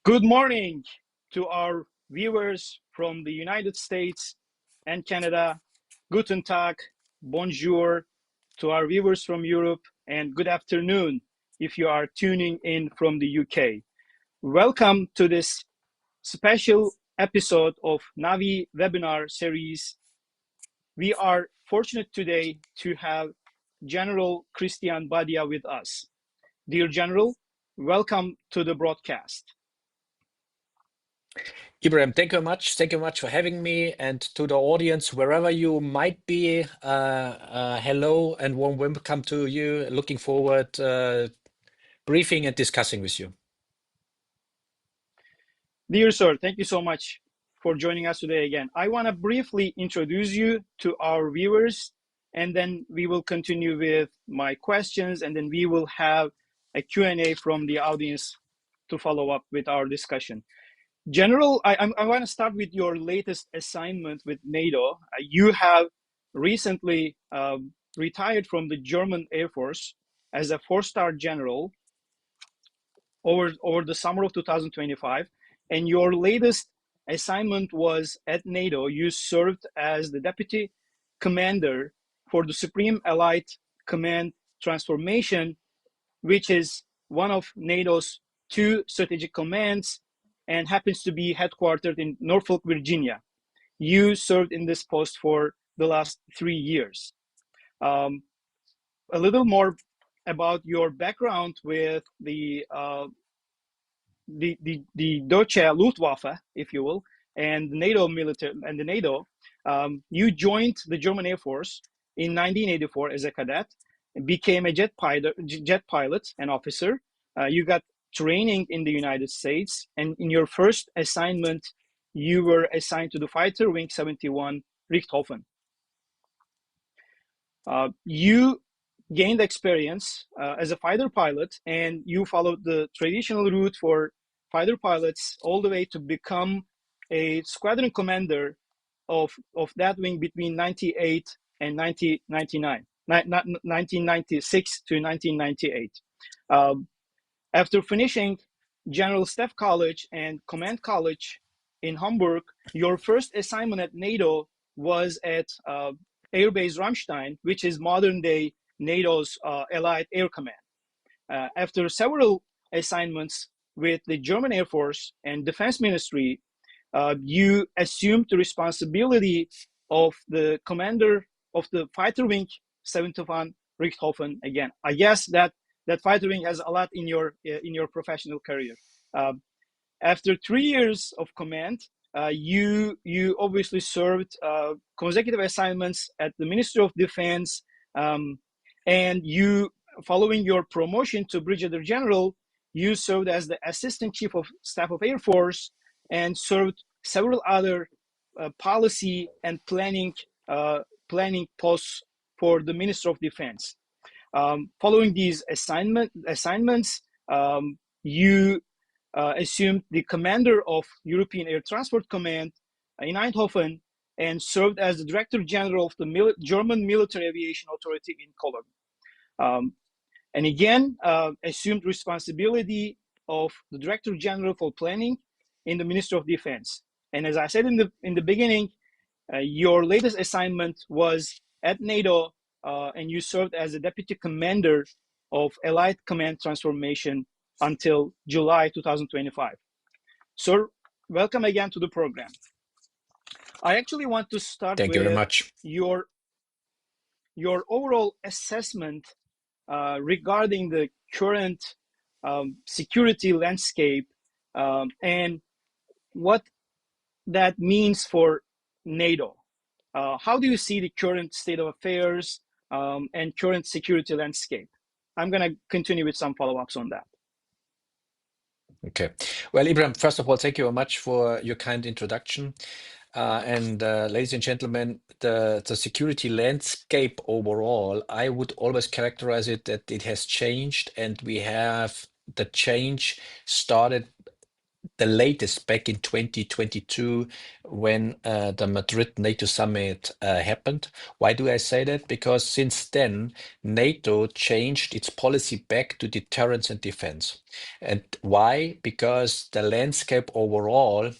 Good morning to our viewers from the United States and Canada. Guten Tag, bonjour to our viewers from Europe, and good afternoon if you are tuning in from the UK. Welcome to this special episode of NAVI webinar series. We are fortunate today to have General Christian Badia with us. Dear General, welcome to the broadcast. Ibrahim, thank you very much. Thank you very much for having me, and to the audience, wherever you might be, hello and warm welcome to you. Looking forward briefing and discussing with you. Dear sir, thank you so much for joining us today again. I want to briefly introduce you to our viewers, and then we will continue with my questions, and then we will have a Q&A from the audience to follow up with our discussion. General, I want to start with your latest assignment with NATO. You have recently retired from the German Air Force as a four-star general over the summer of 2025, and your latest assignment was at NATO. You served as the deputy commander for the Supreme Allied Command Transformation, which is one of NATO's two strategic commands and happens to be headquartered in Norfolk, Virginia. You served in this post for the last 3 years. A little more about your background with the Deutsche Luftwaffe, if you will, and NATO military and the NATO. You joined the German Air Force in 1984 as a cadet, became a jet pilot and officer. You got training in the United States, and in your first assignment, you were assigned to the Fighter Wing 71 Richthofen. You gained experience as a fighter pilot, and you followed the traditional route for fighter pilots all the way to become a squadron commander of that wing between 98 and 1996 to 1998. After finishing General Staff College and Command College in Hamburg, your first assignment at NATO was at Air Base Ramstein, which is modern-day NATO's Allied Air Command. After several assignments with the German Air Force and Defense Ministry, you assumed the responsibility of the commander of the Fighter Wing 71 Richthofen again. I guess that fighter wing has a lot in your professional career. After 3 years of command, you obviously served consecutive assignments at the Ministry of Defense, and you, following your promotion to Brigadier General, you served as the Assistant Chief of Staff of Air Force and served several other policy and planning posts for the Ministry of Defense. Following these assignments, you assumed the commander of European Air Transport Command in Eindhoven and served as the Director General of the German Military Aviation Authority in Cologne. And again, assumed responsibility of the Director General for Planning in the Ministry of Defense. And as I said in the beginning, your latest assignment was at NATO, and you served as the Deputy Commander of Allied Command Transformation until July 2025. Sir, welcome again to the program. I actually want to start Thank you very much. your overall assessment regarding the current security landscape and what that means for NATO. How do you see the current state of affairs and current security landscape? I'm going to continue with some follow-ups on that. Okay. Well, Ibrahim, first of all, thank you very much for your kind introduction. Ladies and gentlemen, the security landscape overall, I would always characterize it that it has changed, and we have the change started the latest back in 2022 when the Madrid NATO summit happened. Why do I say that? Because since then, NATO changed its policy back to deterrence and defense. And why? Because the landscape overall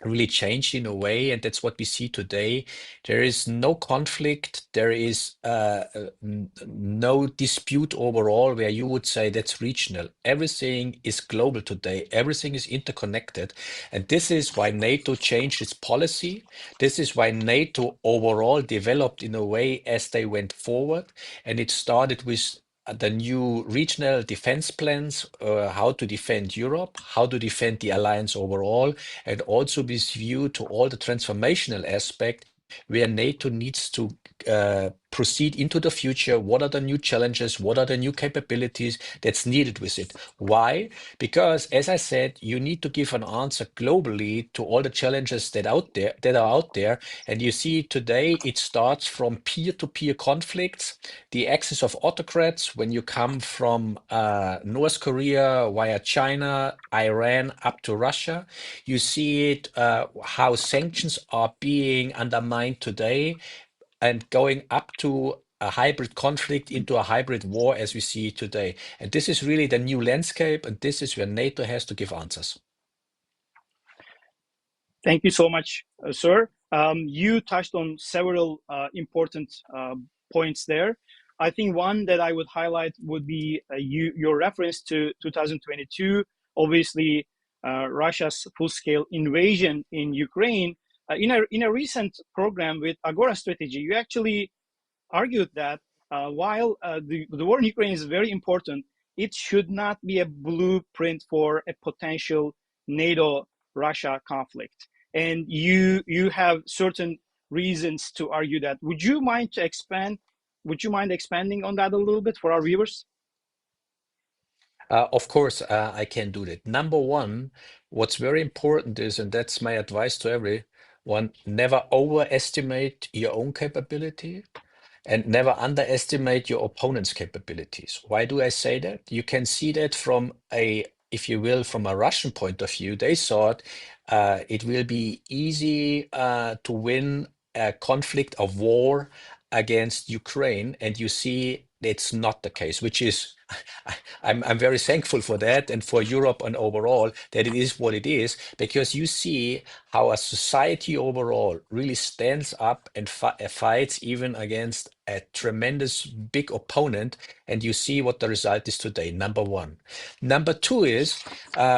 really changed in a way, and that's what we see today. There is no conflict, there is no dispute overall where you would say that's regional. Everything is global today, everything is interconnected, and this is why NATO changed its policy. This is why NATO overall developed in a way as they went forward, and it started with the new regional defense plans, how to defend Europe, how to defend the alliance overall, and also with view to all the transformational aspect where NATO needs to proceed into the future. What are the new challenges? What are the new capabilities that's needed with it? Why? Because, as I said, you need to give an answer globally to all the challenges that are out there. And you see today it starts from peer-to-peer conflicts, the axis of autocrats. When you come from North Korea via China, Iran up to Russia, you see it how sanctions are being undermined today and going up to a hybrid conflict into a hybrid war as we see it today. And this is really the new landscape, and this is where NATO has to give answers. Thank you so much, sir. You touched on several important points there. I think one that I would highlight would be your reference to 2022. Obviously, Russia's full-scale invasion in Ukraine. In a recent program with Agora Strategy, you actually argued that while the war in Ukraine is very important, it should not be a blueprint for a potential NATO-Russia conflict. And you have certain reasons to argue that. Would you mind to expand? Would you mind expanding on that a little bit for our viewers? Of course, I can do that. Number one, what's very important is, and that's my advice to everyone, never overestimate your own capability and never underestimate your opponent's capabilities. Why do I say that? You can see that from a, if you will, from a Russian point of view, they thought it will be easy to win a conflict of war against Ukraine, and you see it's not the case, which is I'm very thankful for that and for Europe and overall that it is what it is, because you see how a society overall really stands up and fights even against a tremendous big opponent, and you see what the result is today. Number one. Number two is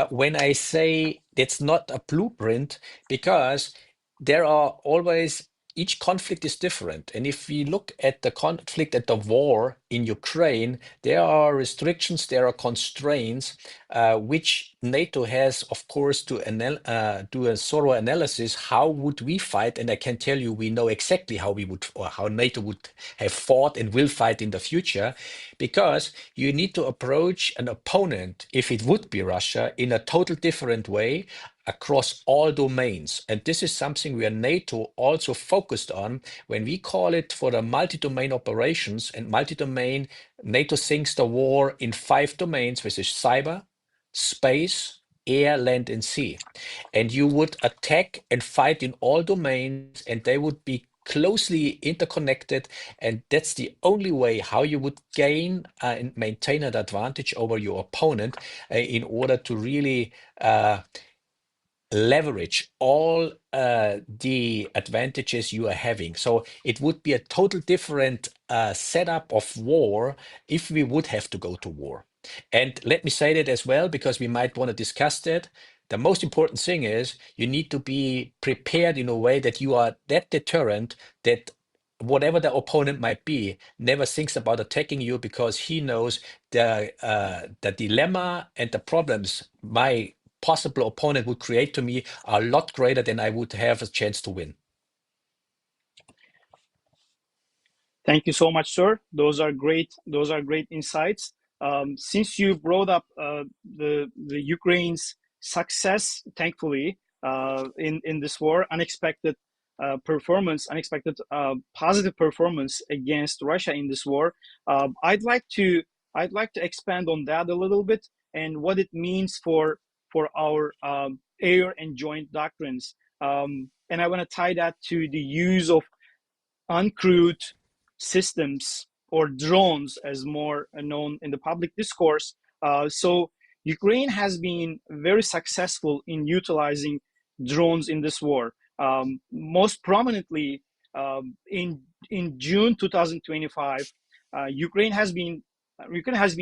when I say it's not a blueprint, because there are always each conflict is different. And if we look at the conflict, at the war in Ukraine, there are restrictions, there are constraints, which NATO has, of course, to do a thorough analysis. How would we fight? And I can tell you, we know exactly how we would, or how NATO would have fought and will fight in the future, because you need to approach an opponent, if it would be Russia, in a total different way across all domains. And this is something where NATO also focused on. When we call it for the multi-domain operations and multi-domain, NATO thinks the war in 5 domains, which is cyber, space, air, land, and sea. And you would attack and fight in all domains, and they would be closely interconnected, and that's the only way how you would gain and maintain an advantage over your opponent in order to really leverage all the advantages you are having. So it would be a total different setup of war if we would have to go to war. And let me say that as well, because we might want to discuss that. The most important thing is you need to be prepared in a way that you are that deterrent that whatever the opponent might be never thinks about attacking you, because he knows the dilemma and the problems my possible opponent would create to me are a lot greater than I would have a chance to win. Thank you so much, sir. Those are great. Those are great insights. Since you brought up the Ukraine's success, thankfully, in this war, unexpected performance, unexpected positive performance against Russia in this war, I'd like to expand on that a little bit and what it means for for our air and joint doctrines. And I want to tie that to the use of uncrewed systems or drones, as more known in the public discourse. So Ukraine has been very successful in utilizing drones in this war. Most prominently, in June 2025, Ukraine has been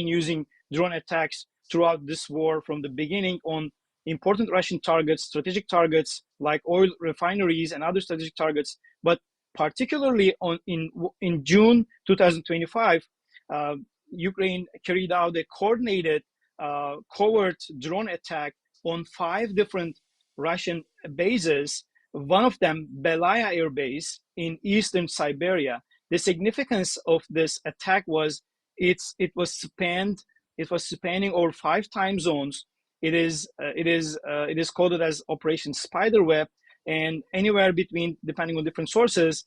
using drone attacks throughout this war from the beginning on important Russian targets, strategic targets like oil refineries and other strategic targets, but particularly in June 2025, Ukraine carried out a coordinated covert drone attack on 5 different Russian bases. One of them, Belaya Air Base in eastern Siberia. The significance of this attack was it was spanning over 5 time zones. It is coded as Operation Spiderweb, and anywhere between, depending on different sources,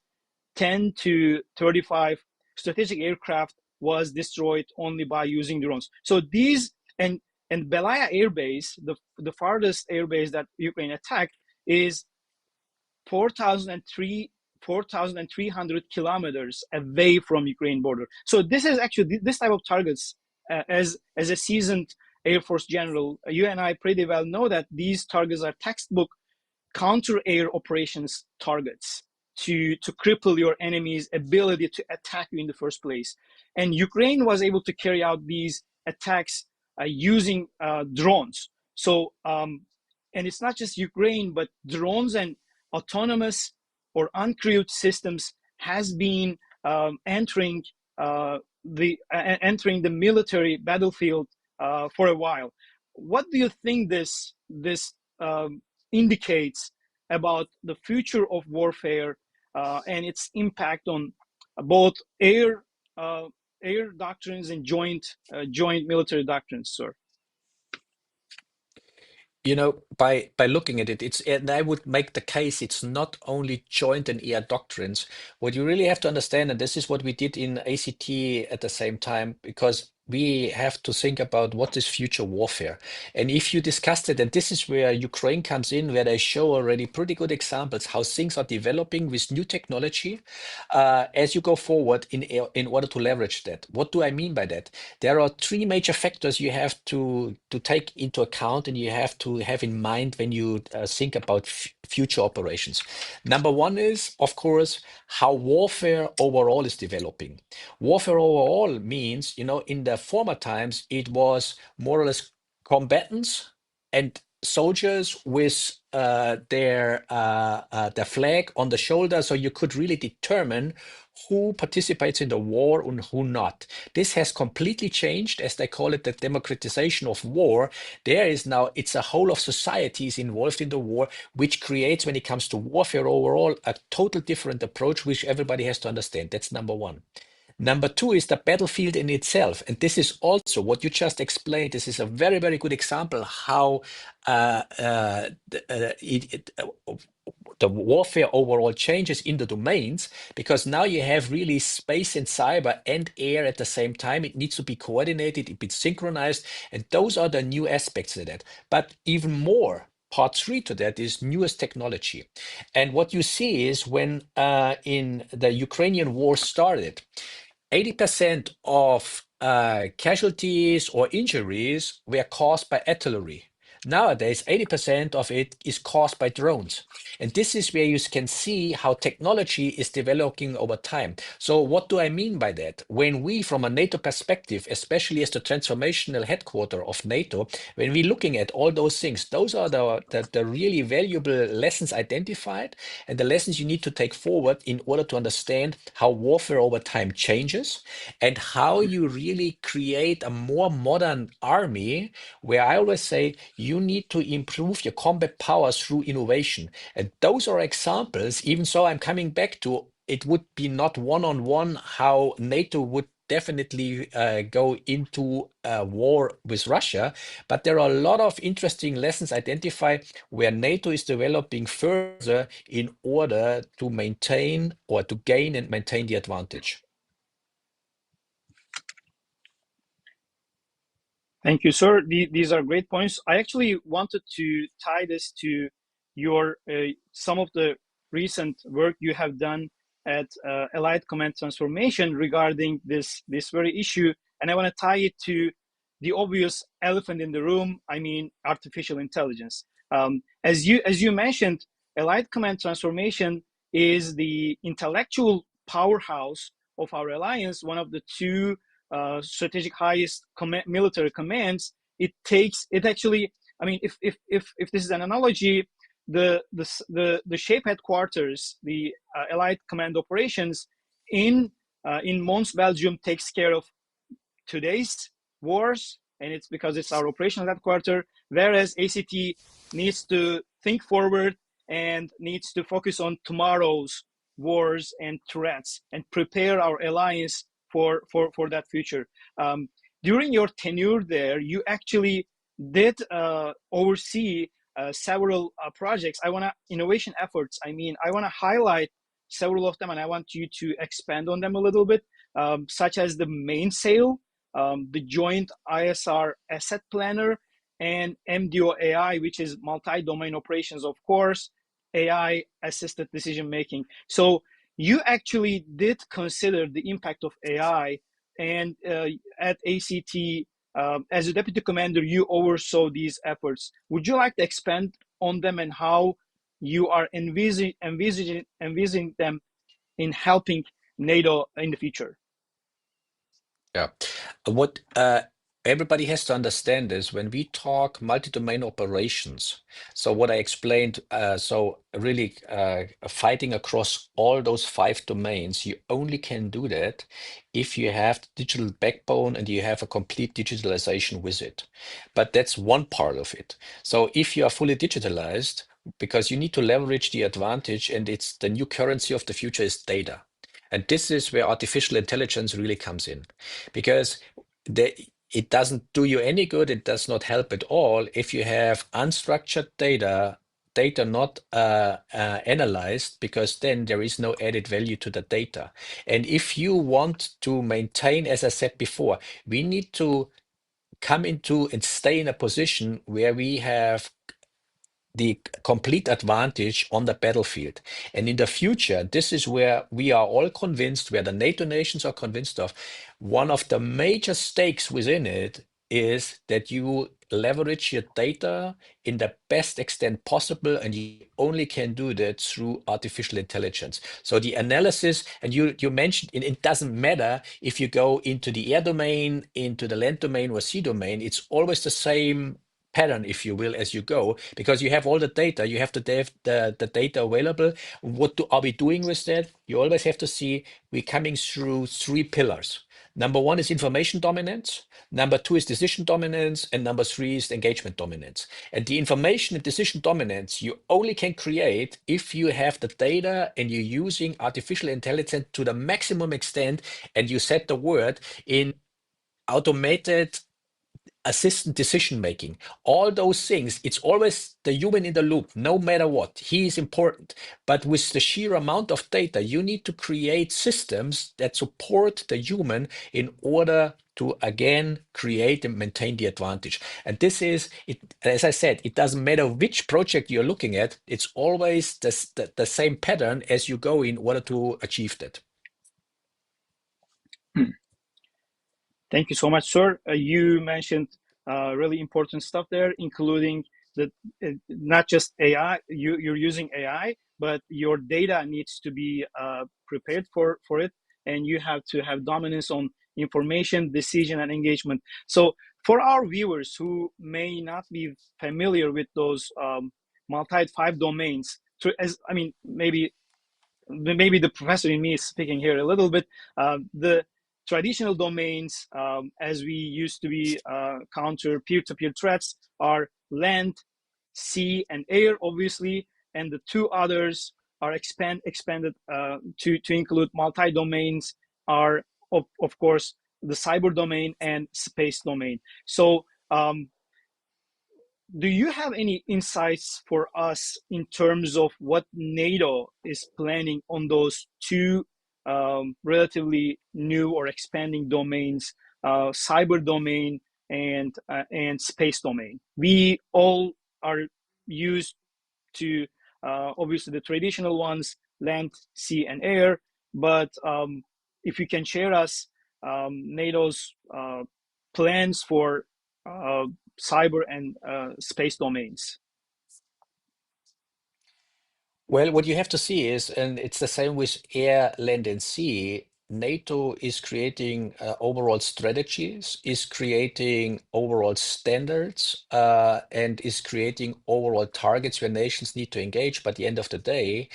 10 to 35 strategic aircraft was destroyed only by using drones. So these and Belaya Air Base, the farthest air base that Ukraine attacked, is 4,300 kilometers away from Ukraine border. So this is actually this type of targets. As a seasoned Air Force general, you and I pretty well know that these targets are textbook counter-air operations targets to cripple your enemy's ability to attack you in the first place. And Ukraine was able to carry out these attacks using drones. So, and it's not just Ukraine, but drones and autonomous or uncrewed systems has been entering the military battlefield for a while. What do you think this indicates about the future of warfare and its impact on both air doctrines and joint military doctrines, sir? You know, by looking at it, it's and I would make the case it's not only joint and air doctrines. What you really have to understand, and this is what we did in ACT at the same time, because we have to think about what is future warfare. And if you discussed it, and this is where Ukraine comes in, where they show already pretty good examples how things are developing with new technology as you go forward in order to leverage that. What do I mean by that? There are three major factors you have to take into account and you have to have in mind when you think about future operations. Number one is, of course, how warfare overall is developing. Warfare overall means, you know, in the former times, it was more or less combatants and soldiers with their flag on the shoulder, so you could really determine who participates in the war and who not. This has completely changed, as they call it, the democratization of war. There is now, it's a whole of societies involved in the war, which creates, when it comes to warfare overall, a total different approach, which everybody has to understand. That's number one. Number two is the battlefield in itself. And this is also what you just explained. This is a very, very good example how the warfare overall changes in the domains, because now you have really space and cyber and air at the same time. It needs to be coordinated, it be synchronized, and those are the new aspects of that. But even more, part three to that is newest technology. And what you see is when in the Ukrainian war started, 80% of casualties or injuries were caused by artillery. Nowadays, 80% of it is caused by drones. And this is where you can see how technology is developing over time. So what do I mean by that? When we, from a NATO perspective, especially as the transformational headquarter of NATO, when we're looking at all those things, those are the really valuable lessons identified and the lessons you need to take forward in order to understand how warfare over time changes and how you really create a more modern army, where I always say you need to improve your combat powers through innovation. And those are examples, even so I'm coming back to it would be not one-on-one how NATO would definitely go into war with Russia, but there are a lot of interesting lessons identified where NATO is developing further in order to maintain or to gain and maintain the advantage. Thank you, sir. These are great points. I actually wanted to tie this to your some of the recent work you have done at Allied Command Transformation regarding this very issue, and I want to tie it to the obvious elephant in the room. I mean, artificial intelligence. As you mentioned, Allied Command Transformation is the intellectual powerhouse of our alliance, one of the two strategic highest military commands. It actually, I mean, if this is an analogy, the shape headquarters, the Allied Command Operations in Mons, Belgium, takes care of today's wars, and it's because it's our operational headquarters, whereas ACT needs to think forward and needs to focus on tomorrow's wars and threats and prepare our alliance for that future. During your tenure there, you actually did oversee several projects. Innovation efforts. I mean, I want to highlight several of them, and I want you to expand on them a little bit, such as the mainsail, the joint ISR asset planner, and MDO AI, which is multi-domain operations, of course, AI assisted decision making. So you actually did consider the impact of AI, and at ACT, as a deputy commander, you oversaw these efforts. Would you like to expand on them and how you are envisaging them in helping NATO in the future? Yeah. What everybody has to understand is when we talk multi-domain operations, so what I explained, so really fighting across all those 5 domains, you only can do that if you have the digital backbone and you have a complete digitalization with it. But that's one part of it. So if you are fully digitalized, because you need to leverage the advantage, and it's the new currency of the future is data. And this is where artificial intelligence really comes in, because it doesn't do you any good. It does not help at all if you have unstructured data not analyzed, because then there is no added value to the data. And if you want to maintain, as I said before, we need to come into and stay in a position where we have the complete advantage on the battlefield. And in the future, this is where we are all convinced, where the NATO nations are convinced of, one of the major stakes within it is that you leverage your data in the best extent possible, and you only can do that through artificial intelligence. So the analysis, and you mentioned it doesn't matter if you go into the air domain, into the land domain, or sea domain, it's always the same pattern, if you will, as you go, because you have all the data, you have the data available. Are we doing with that? You always have to see we're coming through 3 pillars. Number 1 is information dominance, number 2 is decision dominance, and number 3 is engagement dominance. And the information and decision dominance you only can create if you have the data and you're using artificial intelligence to the maximum extent, and you set the word in automated assistant decision making. All those things, it's always the human in the loop, no matter what. He is important. But with the sheer amount of data, you need to create systems that support the human in order to again create and maintain the advantage. And this is it, as I said, it doesn't matter which project you're looking at, it's always the same pattern as you go in order to achieve that. Thank you so much, sir. You mentioned really important stuff there, including that not just AI, you're using AI, but your data needs to be prepared for it, and you have to have dominance on information, decision, and engagement. So, for our viewers who may not be familiar with those multi 5 domains, as I mean, maybe the professor in me is speaking here a little bit. The traditional domains, as we used to be counter peer-to-peer threats, are land, sea, and air, obviously, and the 2 others are expanded to include multi-domains, are of course the cyber domain and space domain. So do you have any insights for us in terms of what NATO is planning on those 2 relatively new or expanding domains, cyber domain and space domain. We all are used to obviously the traditional ones, land, sea, and air. But if you can share us NATO's plans for cyber and space domains. Well, what you have to see is, and it's the same with air, land, and sea, NATO is creating overall strategies, is creating overall standards, and is creating overall targets where nations need to engage. But at the end of the day,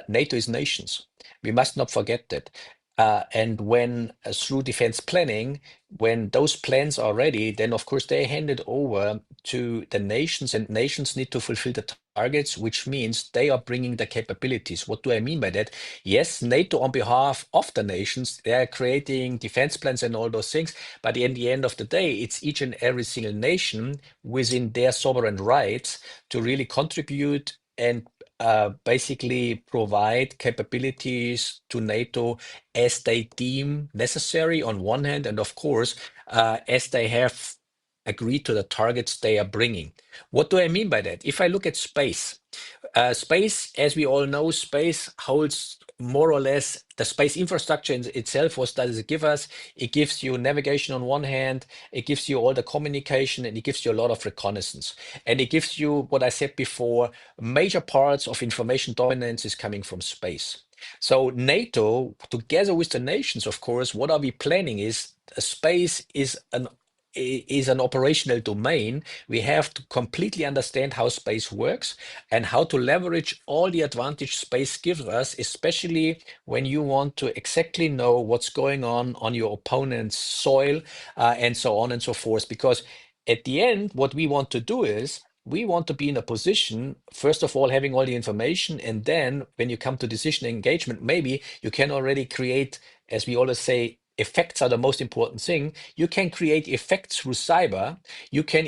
NATO is nations. We must not forget that. And when through defense planning, when those plans are ready, then of course they hand it over to the nations, and nations need to fulfill the targets, which means they are bringing the capabilities. What do I mean by that? Yes, NATO on behalf of the nations, they are creating defense plans and all those things, but in the end of the day, it's each and every single nation within their sovereign rights to really contribute and basically provide capabilities to NATO as they deem necessary on one hand, and of course, as they have agreed to the targets they are bringing. What do I mean by that? If I look at space, space, as we all know, space holds more or less the space infrastructure in itself. What does it give us? It gives you navigation on one hand, it gives you all the communication, and it gives you a lot of reconnaissance. And it gives you, what I said before, major parts of information dominance is coming from space. So NATO, together with the nations, of course, what are we planning is space is an operational domain. We have to completely understand how space works and how to leverage all the advantage space gives us, especially when you want to exactly know what's going on your opponent's soil, and so on and so forth. Because at the end, what we want to do is we want to be in a position, first of all, having all the information, and then when you come to decision engagement, maybe you can already create, as we always say, effects are the most important thing. You can create effects through cyber. You can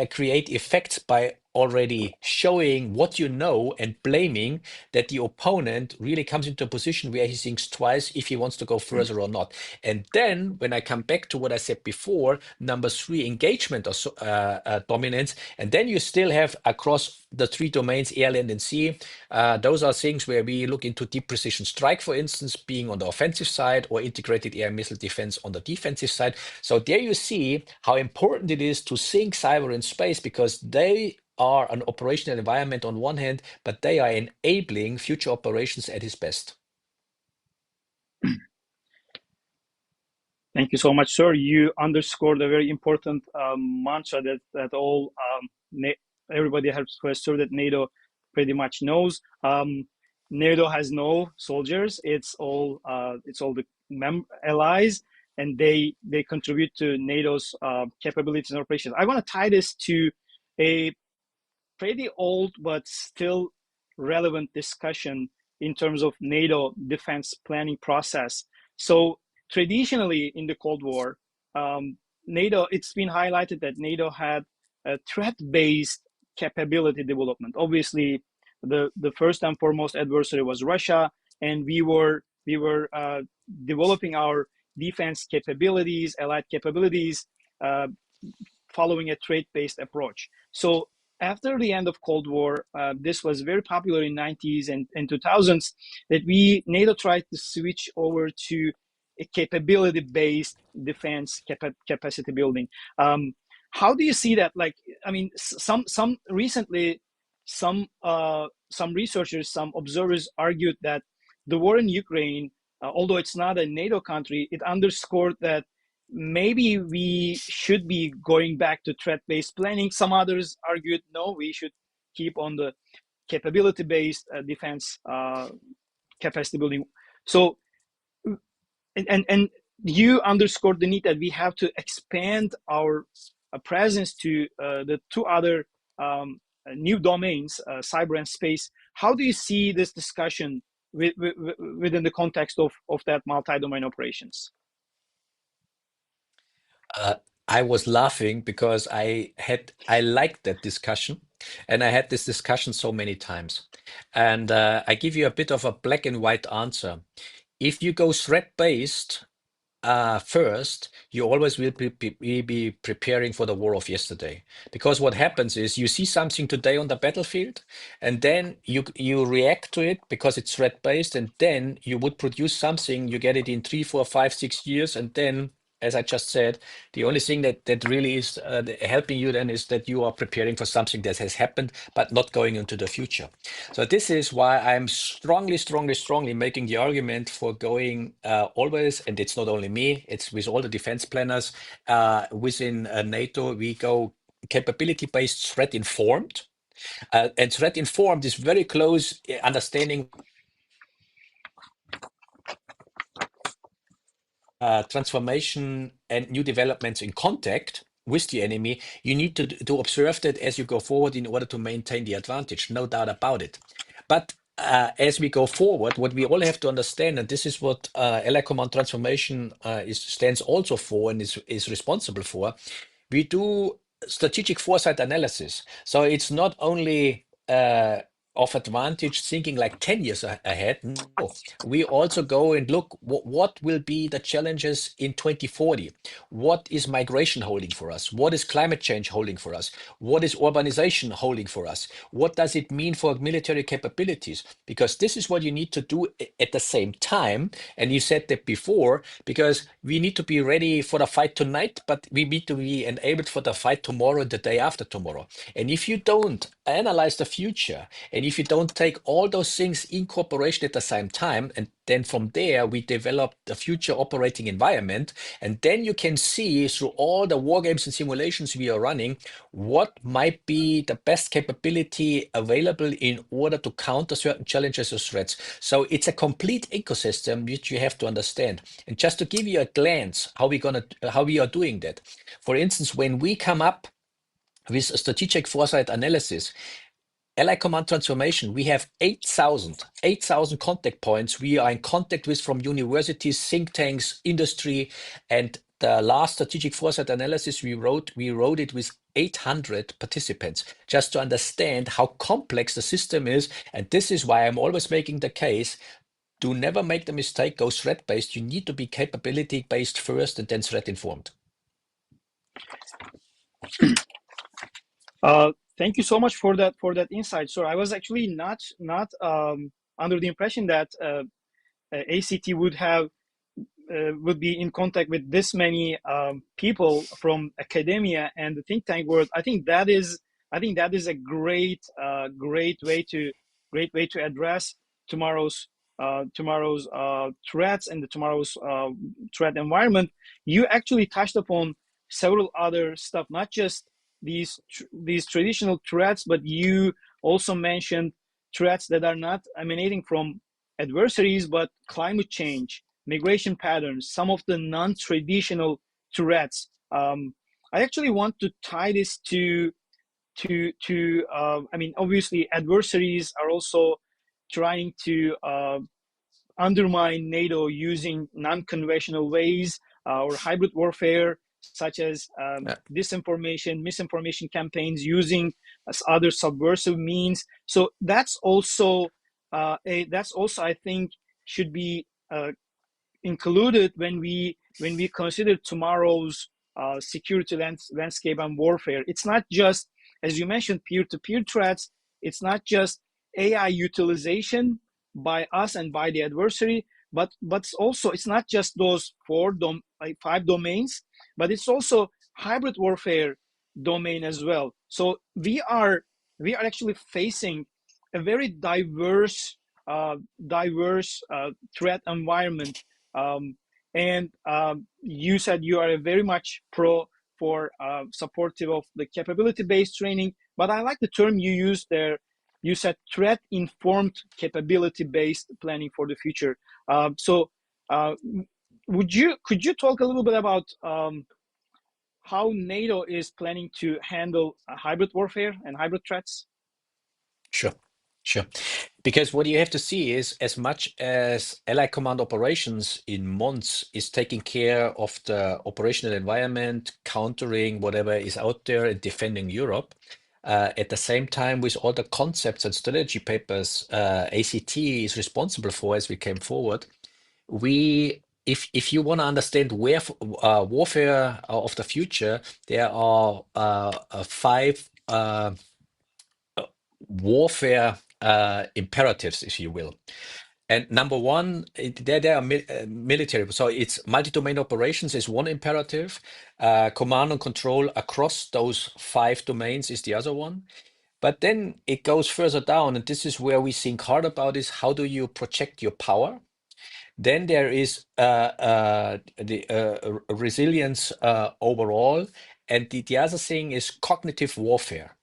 create effects by already showing what you know and blaming that the opponent really comes into a position where he thinks twice if he wants to go further or not. And then when I come back to what I said before, number three, engagement or dominance, and then you still have across the three domains, air, land, and sea. Those are things where we look into deep precision strike, for instance, being on the offensive side, or integrated air missile defense on the defensive side. So there you see how important it is to think cyber and space, because they are an operational environment on one hand, but they are enabling future operations at its best. Thank you so much, sir. You underscored a very important mantra that all everybody who has served at NATO pretty much knows. NATO has no soldiers; it's all the allies, and they contribute to NATO's capabilities and operations. I want to tie this to a pretty old but still relevant discussion in terms of NATO defense planning process. So traditionally in the Cold War, NATO, it's been highlighted that NATO had a threat-based capability development. Obviously, the first and foremost adversary was Russia, and we were developing our defense capabilities, allied capabilities, following a threat-based approach. So after the end of Cold War, this was very popular in 90s and 2000s, that NATO tried to switch over to a capability-based defense capacity building. How do you see that? Like, I mean, some recently, some researchers, some observers argued that the war in Ukraine, although it's not a NATO country, it underscored that maybe we should be going back to threat-based planning. Some others argued, no, we should keep on the capability-based defense capacity building. So, and you underscored the need that we have to expand our presence to the two other new domains, cyber and space. How do you see this discussion within the context of that multi-domain operations? Uh, I was laughing because I liked that discussion, and I had this discussion so many times. And I give you a bit of a black and white answer. If you go threat based, first, you always will be preparing for the war of yesterday. Because what happens is you see something today on the battlefield, and then you react to it because it's threat based, and then you would produce something, you get it in 3, 4, 5, 6 years, and then, as I just said, the only thing that really is helping you then is that you are preparing for something that has happened, but not going into the future. So this is why I'm strongly making the argument for going always, and it's not only me, it's with all the defense planners within NATO, we go capability-based threat informed. And threat informed is very close understanding transformation and new developments in contact with the enemy. You need to observe that as you go forward in order to maintain the advantage, no doubt about it. But as we go forward, what we all have to understand, and this is what Allied Command Transformation stands also for and is responsible for, we do strategic foresight analysis. So it's not only of advantage thinking like 10 years ahead. No, we also go and look what will be the challenges in 2040. What is migration holding for us? What is climate change holding for us? What is urbanization holding for us? What does it mean for military capabilities? Because this is what you need to do at the same time. And you said that before, because we need to be ready for the fight tonight, but we need to be enabled for the fight tomorrow and the day after tomorrow. And if you don't analyze the future, and if you don't take all those things in cooperation at the same time, and then from there we develop the future operating environment, and then you can see through all the war games and simulations we are running what might be the best capability available in order to counter certain challenges or threats. So it's a complete ecosystem which you have to understand. And just to give you a glance how we are doing that. For instance, when we come up with a strategic foresight analysis, Allied Command Transformation, we have 8,000 contact points we are in contact with from universities, think tanks, industry, and the last strategic foresight analysis we wrote it with 800 participants, just to understand how complex the system is. And this is why I'm always making the case, do never make the mistake, go threat-based. You need to be capability-based first and then threat-informed. Thank you so much for that insight. So I was actually not under the impression that ACT would be in contact with this many people from academia and the think tank world. I think that is a great way to address tomorrow's threats and tomorrow's threat environment. You actually touched upon several other stuff, not just these traditional threats, but you also mentioned threats that are not emanating from adversaries, but climate change, migration patterns, some of the non-traditional threats. I actually want to tie this to I mean, obviously adversaries are also trying to undermine NATO using non-conventional ways or hybrid warfare, such as disinformation, misinformation campaigns using other subversive means. So that's also I think should be included when we consider tomorrow's security landscape and warfare. It's not just, as you mentioned, peer-to-peer threats. It's not just AI utilization by us and by the adversary, but also it's not just those 5 domains, but it's also hybrid warfare domain as well. So we are actually facing a very diverse threat environment. And you said you are very much for supportive of the capability-based training, but I like the term you used there. You said threat-informed capability-based planning for the future. So could you talk a little bit about how NATO is planning to handle hybrid warfare and hybrid threats? Sure, sure. Because what you have to see is, as much as Allied Command Operations in Mons is taking care of the operational environment, countering whatever is out there and defending Europe, at the same time, with all the concepts and strategy papers ACT is responsible for as we came forward, we if you want to understand where warfare of the future, there are five warfare imperatives, if you will. And number one, there are military. So it's multi-domain operations is one imperative. Command and control across those five domains is the other one. But then it goes further down, and this is where we think hard about is how do you project your power? Then there is the resilience overall. And the other thing is cognitive warfare.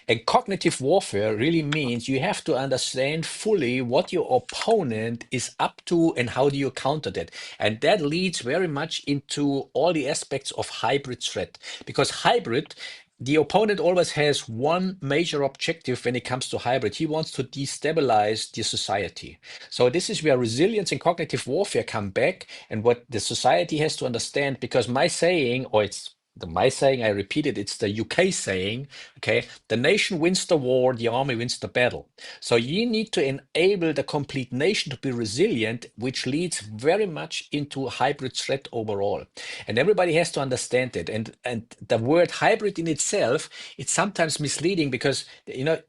And cognitive warfare really means you have to understand fully what your opponent is up to and how do you counter that. And that leads very much into all the aspects of hybrid threat. Because hybrid, the opponent always has one major objective when it comes to hybrid. He wants to destabilize the society. So this is where resilience and cognitive warfare come back, and what the society has to understand, because my saying, or it's my saying, I repeat it, it's the UK saying, okay, the nation wins the war, the army wins the battle. So you need to enable the complete nation to be resilient, which leads very much into hybrid threat overall. And everybody has to understand it. And the word hybrid in itself, it's sometimes misleading because, you know,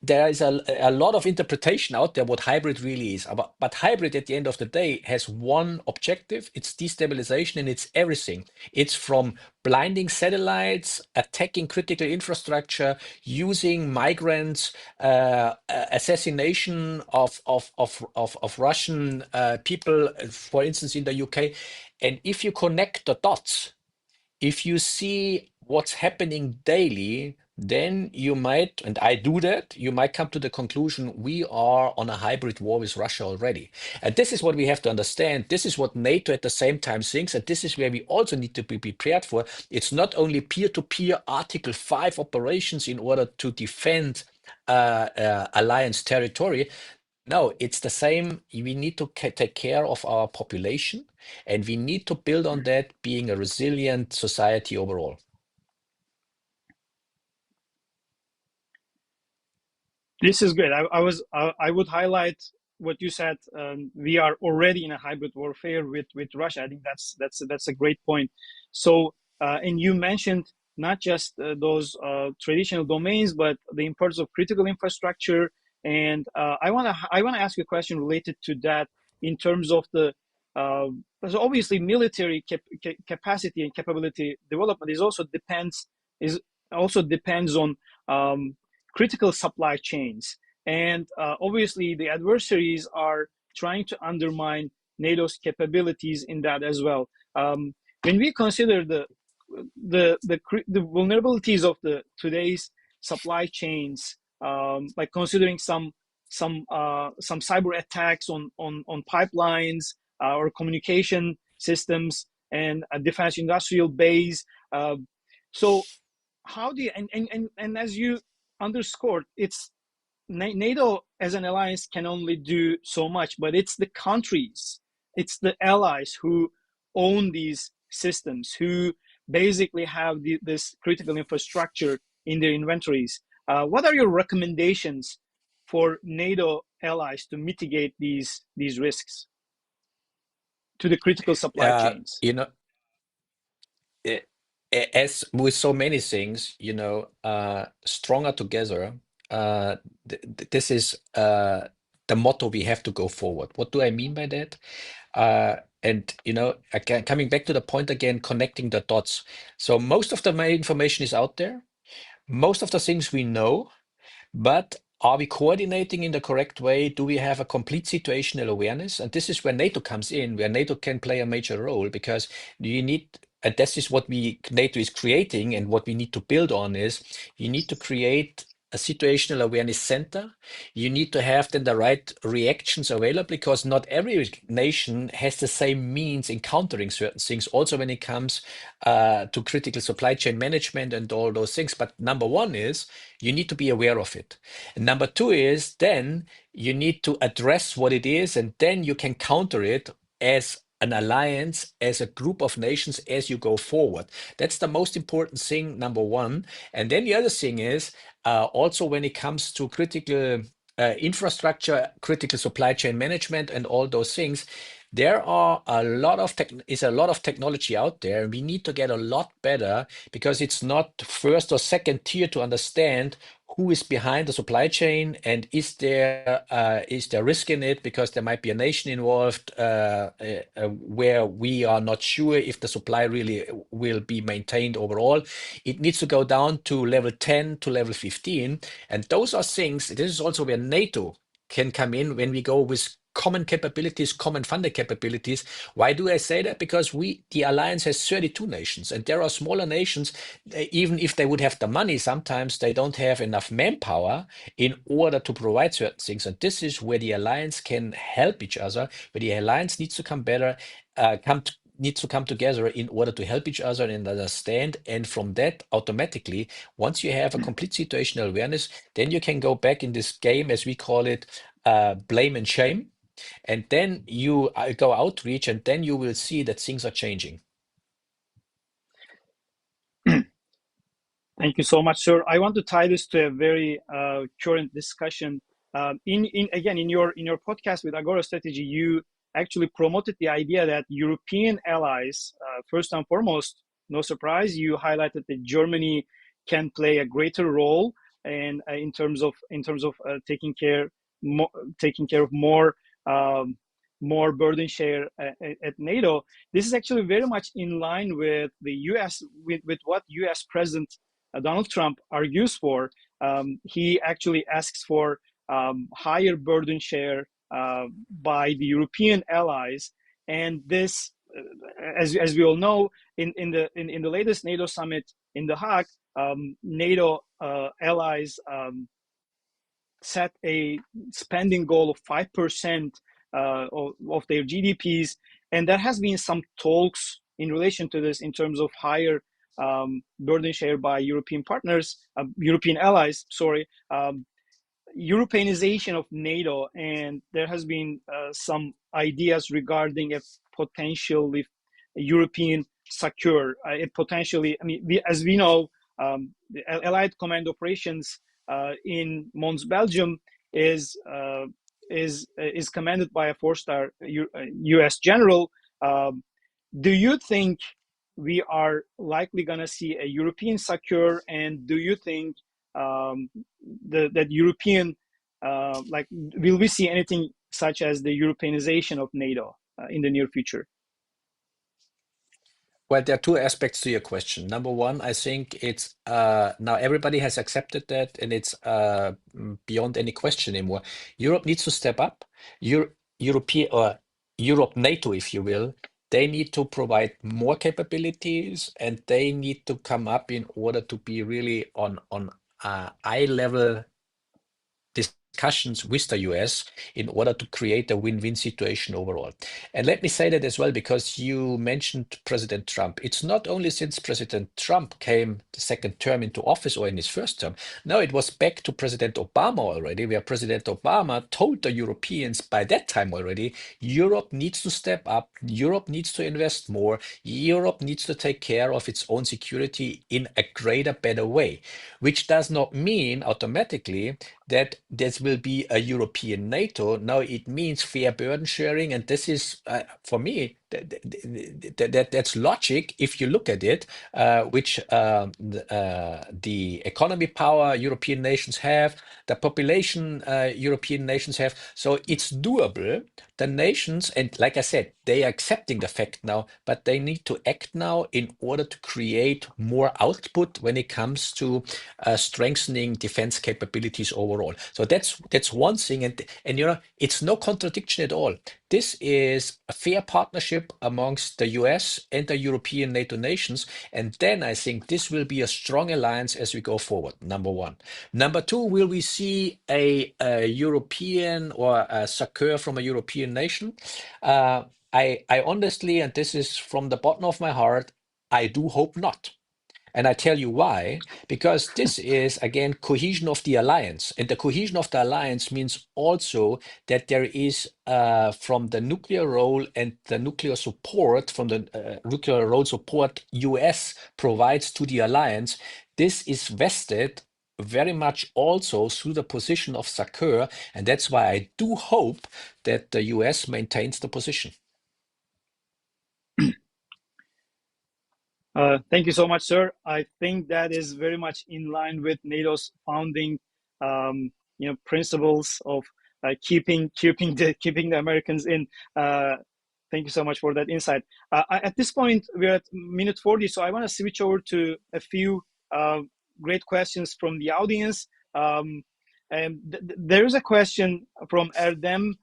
there is a lot of interpretation out there what hybrid really is. But hybrid at the end of the day has one objective, it's destabilization, and it's everything. It's from blinding satellites, attacking critical infrastructure, using migrants, assassination of Russian people, for instance, in the UK. And if you connect the dots, if you see what's happening daily, then you might, and I do that, you might come to the conclusion we are on a hybrid war with Russia already. And this is what we have to understand. This is what NATO at the same time thinks, and this is where we also need to be prepared for. It's not only peer-to-peer Article 5 operations in order to defend alliance territory. No, it's the same. We need to take care of our population, and we need to build on that, being a resilient society overall. This is good. I would highlight what you said. We are already in a hybrid warfare with Russia. I think that's a great point. So, and you mentioned not just those traditional domains, but the importance of critical infrastructure. And I wanna ask you a question related to that in terms of the so obviously military capacity and capability development is also depends on critical supply chains. And obviously, the adversaries are trying to undermine NATO's capabilities in that as well. When we consider the vulnerabilities of the today's supply chains, like considering some cyber attacks on pipelines or communication systems and a defense industrial base. So how do you and as you underscored, it's NATO as an alliance can only do so much, but it's the countries, it's the allies who own these systems, who basically have this critical infrastructure in their inventories. What are your recommendations for NATO allies to mitigate these risks to the critical supply chains? You know, as with so many things, you know, stronger together. This is the motto we have to go forward. What do I mean by that? And you know, again, coming back to the point again, connecting the dots. So most of the information is out there. Most of the things we know, but are we coordinating in the correct way? Do we have a complete situational awareness? And this is where NATO comes in, where NATO can play a major role, because you need, and this is what NATO is creating, and what we need to build on is you need to create a situational awareness center. You need to have then the right reactions available, because not every nation has the same means in countering certain things, also when it comes to critical supply chain management and all those things. But number one is you need to be aware of it. And number two is then you need to address what it is, and then you can counter it as an alliance, as a group of nations as you go forward. That's the most important thing, number one. And then the other thing is also when it comes to critical infrastructure, critical supply chain management, and all those things, There are a lot of technology out there, and we need to get a lot better because it's not first or second tier to understand who is behind the supply chain and is there risk in it because there might be a nation involved where we are not sure if the supply really will be maintained overall. It needs to go down to level 10 to level 15, and those are things. This is also where NATO can come in when we go with common capabilities, common funded capabilities. Why do I say that? Because the alliance has 32 nations, and there are smaller nations. Even if they would have the money, sometimes they don't have enough manpower in order to provide certain things. And this is where the alliance can help each other, where the alliance needs to come better, needs to come together in order to help each other and understand. And from that, automatically, once you have a complete situational awareness, then you can go back in this game, as we call it, blame and shame. And then you go outreach, and then you will see that things are changing. Thank you so much, sir. I want to tie this to a very current discussion. In your podcast with Agora Strategy, you actually promoted the idea that European allies, first and foremost, no surprise, you highlighted that Germany can play a greater role, and in terms of taking care of more burden share at NATO. This is actually very much in line with the U.S. with what U.S. President Donald Trump argues for. He actually asks for higher burden share by the European allies, and this, as we all know, in the latest NATO summit in The Hague, NATO allies set a spending goal of 5% of their GDPs, and there has been some talks in relation to this in terms of higher burden share by European allies. Europeanization of NATO, and there has been some ideas regarding a potentially European secure, potentially. I mean, as we know, the Allied Command Operations in Mons, Belgium, is commanded by a four-star U.S. general. Do you think we are likely going to see a European secure, and do you think that European, will we see anything such as the Europeanization of NATO in the near future? Well, there are two aspects to your question. Number one, I think it's now everybody has accepted that, and it's beyond any question anymore. Europe needs to step up. European or Europe, NATO, if you will, they need to provide more capabilities, and they need to come up in order to be really on eye level discussions with the US in order to create a win-win situation overall. And let me say that as well, because you mentioned President Trump. It's not only since President Trump came the second term into office or in his first term. No, it was back to President Obama already, where President Obama told the Europeans by that time already, Europe needs to step up, Europe needs to invest more, Europe needs to take care of its own security in a greater, better way, which does not mean automatically that this will be a European NATO. Now it means fair burden sharing, and this is for me that's logic if you look at it, which the economy power European nations have, the population European nations have. So it's doable. The nations, and like I said, they are accepting the fact now, but they need to act now in order to create more output when it comes to strengthening defense capabilities overall. So that's one thing, and it's no contradiction at all. This is a fair partnership amongst the US and the European NATO nations, and then I think this will be a strong alliance as we go forward. Number one. Number two, will we see a European or a succor from a European nation? I honestly, and this is from the bottom of my heart, I do hope not. And I tell you why, because this is, again, cohesion of the alliance. And the cohesion of the alliance means also that there is, from the nuclear role and the nuclear support, from the nuclear role support US provides to the alliance, this is vested very much also through the position of succor. And that's why I do hope that the US maintains the position. Thank you so much, sir. I think that is very much in line with NATO's founding, um, principles of keeping the Americans in. Uh, Thank you so much for that insight. At this point, we're at minute 40, so I want to switch over to a few uh, great questions from the audience. And there is a question from Erdem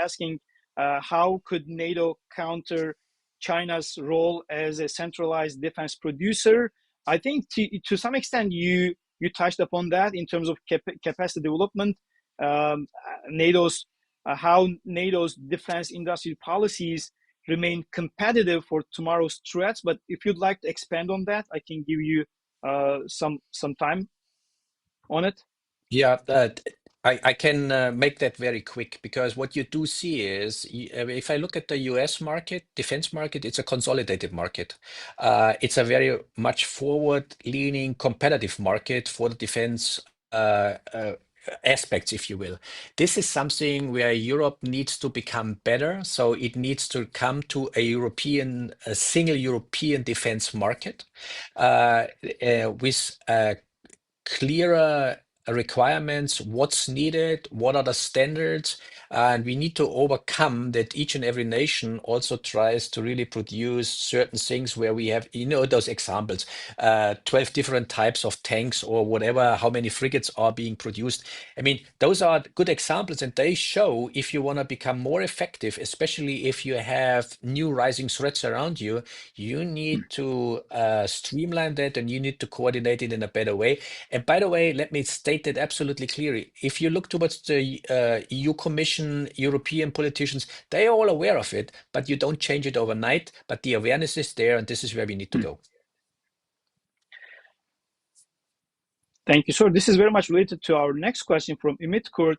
asking, how could NATO counter China's role as a centralized defense producer? I think to some extent you touched upon that in terms of capacity development. Um, NATO's How NATO's defense industry policies remain competitive for tomorrow's threats. But if you'd like to expand on that, I can give you some time on it. Yeah, I can make that very quick because what you do see is if I look at the US market, defense market, it's a consolidated market. It's a very much forward-leaning competitive market for the defense aspects, if you will. This is something where Europe needs to become better. So it needs to come to a single European defense market with clearer requirements, what's needed, what are the standards, and we need to overcome that each and every nation also tries to really produce certain things where we have, those examples, 12 different types of tanks or whatever, how many frigates are being produced. I mean, those are good examples, and they show if you want to become more effective, especially if you have new rising threats around you, you need to streamline that and you need to coordinate it in a better way. And by the way, let me state that absolutely clearly. If you look towards the EU Commission, European politicians, they are all aware of it, but you don't change it overnight. But the awareness is there, and this is where we need to go. Thank you, sir. This is very much related to our next question from Ümit Kurt.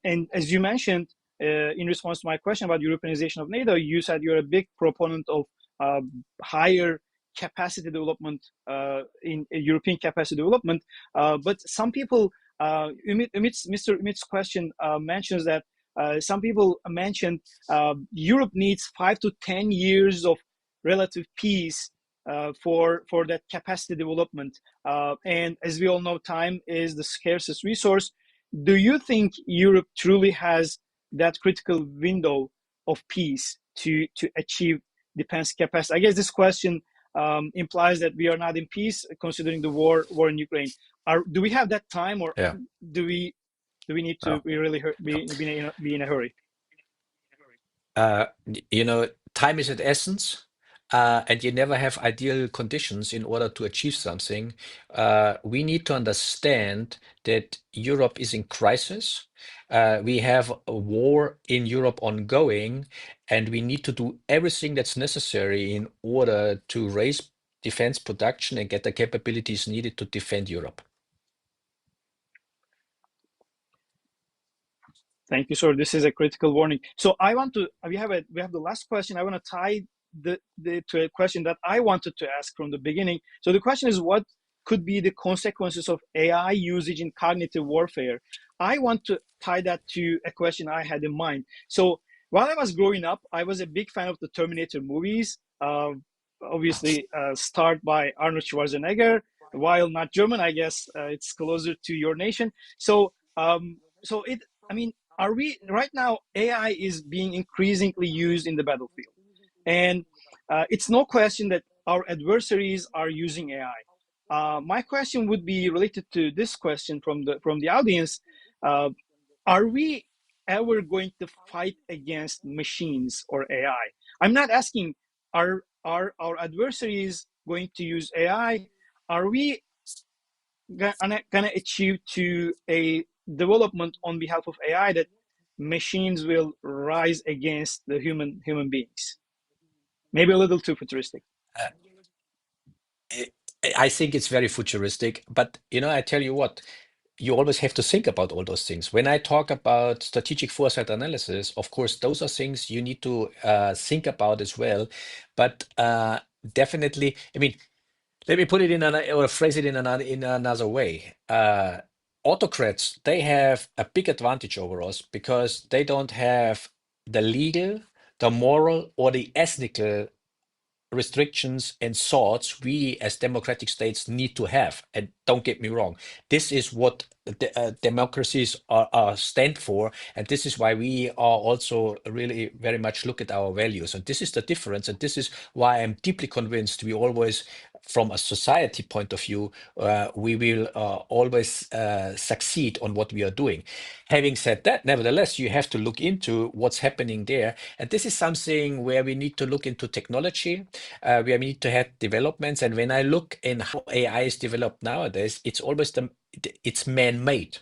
And as you mentioned, in response to my question about Europeanization of NATO, you said you're a big proponent of higher capacity development in European capacity development. But some people, Mr. Ümit's question mentions that some people mentioned Europe needs 5 to 10 years of relative peace for that capacity development. And as we all know, time is the scarcest resource. Do you think Europe truly has that critical window of peace to achieve defense capacity? I guess this question implies that we are not in peace, considering the war in Ukraine. Do we have that time, or Yeah. do we need to No. be in a hurry? Time is at essence, and you never have ideal conditions in order to achieve something. We need to understand that Europe is in crisis. We have a war in Europe ongoing, and we need to do everything that's necessary in order to raise defense production and get the capabilities needed to defend Europe. Thank you, sir. This is a critical warning. So I want to. We have the last question. I want to tie to a question that I wanted to ask from the beginning. So the question is, what could be the consequences of AI usage in cognitive warfare? I want to tie that to a question I had in mind. So while I was growing up, I was a big fan of the Terminator movies. Obviously, starred by Arnold Schwarzenegger. While not German, I guess it's closer to your nation. So, so it. I mean, are we right now? AI is being increasingly used in the battlefield, and it's no question that our adversaries are using AI. My question would be related to this question from the audience: are we ever going to fight against machines or AI? I'm not asking are our adversaries going to use AI? Are we gonna achieve to a development on behalf of AI that machines will rise against the human beings? Maybe a little too futuristic. Uh, I I think it's very futuristic, but I tell you what, you always have to think about all those things. When I talk about strategic foresight analysis, of course, those are things you need to think about as well. But definitely, I mean, let me put it in another or phrase it in another way. Autocrats, they have a big advantage over us because they don't have the legal, the moral, or the ethical restrictions and thoughts we as democratic states need to have. And don't get me wrong, this is what democracies are stand for, and this is why we are also really very much look at our values. And this is the difference, and this is why I'm deeply convinced we always, from a society point of view, we will always succeed on what we are doing. Having said that, nevertheless, you have to look into what's happening there. And this is something where we need to look into technology, where we need to have developments. And when I look in how AI is developed nowadays, it's always it's man-made.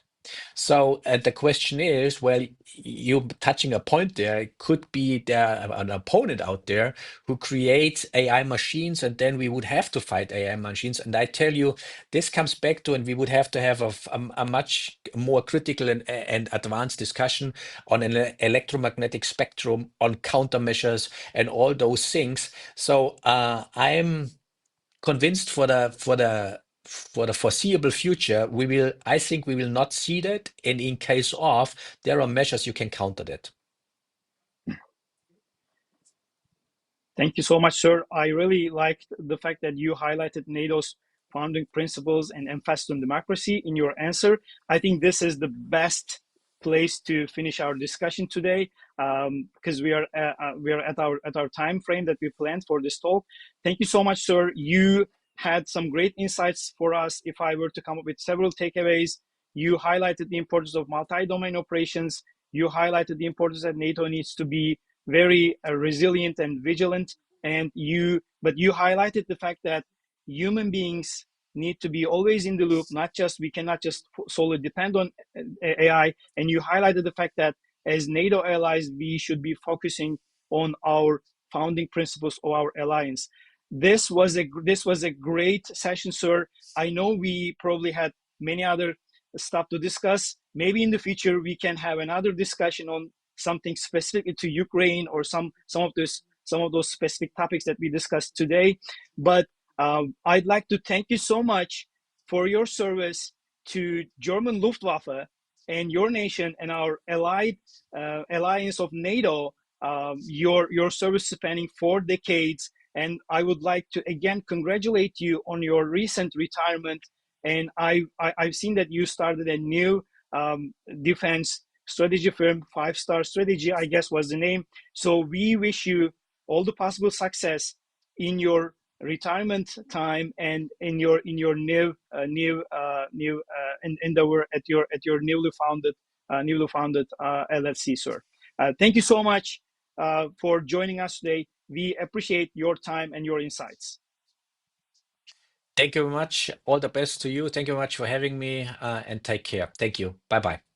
So the question is, well, you touching a point there. It could be there an opponent out there who creates AI machines, and then we would have to fight AI machines. And I tell you, this comes back to, and we would have to have a much more critical and advanced discussion on an electromagnetic spectrum, on countermeasures, and all those things. So I'm convinced for the foreseeable future, I think we will not see that. And in case of, there are measures you can counter that. Thank you so much, sir. I really liked the fact that you highlighted NATO's founding principles and emphasis on democracy in your answer. I think this is the best place to finish our discussion today, because we are at our time frame that we planned for this talk. Thank you so much, sir. You had some great insights for us. If I were to come up with several takeaways, you highlighted the importance of multi-domain operations. You highlighted the importance that NATO needs to be very resilient and vigilant. But you highlighted the fact that human beings need to be always in the loop. We cannot just solely depend on AI. And you highlighted the fact that as NATO allies, we should be focusing on our founding principles of our alliance. This was a great session, sir. I know we probably had many other stuff to discuss. Maybe in the future we can have another discussion on something specific to Ukraine, or some of those specific topics that we discussed today. But I'd like to thank you so much for your service to German Luftwaffe and your nation and our alliance of NATO. Your service spanning 4 decades, and I would like to again congratulate you on your recent retirement. And I've seen that you started a new defense strategy firm, 5-Star Strategy, I guess was the name. So we wish you all the possible success in your retirement time and in your new endeavor at your newly founded LLC, sir. Thank you so much for joining us today. We appreciate your time and your insights. Thank you very much. All the best to you. Thank you very much for having me, and take care. Thank you. Bye bye.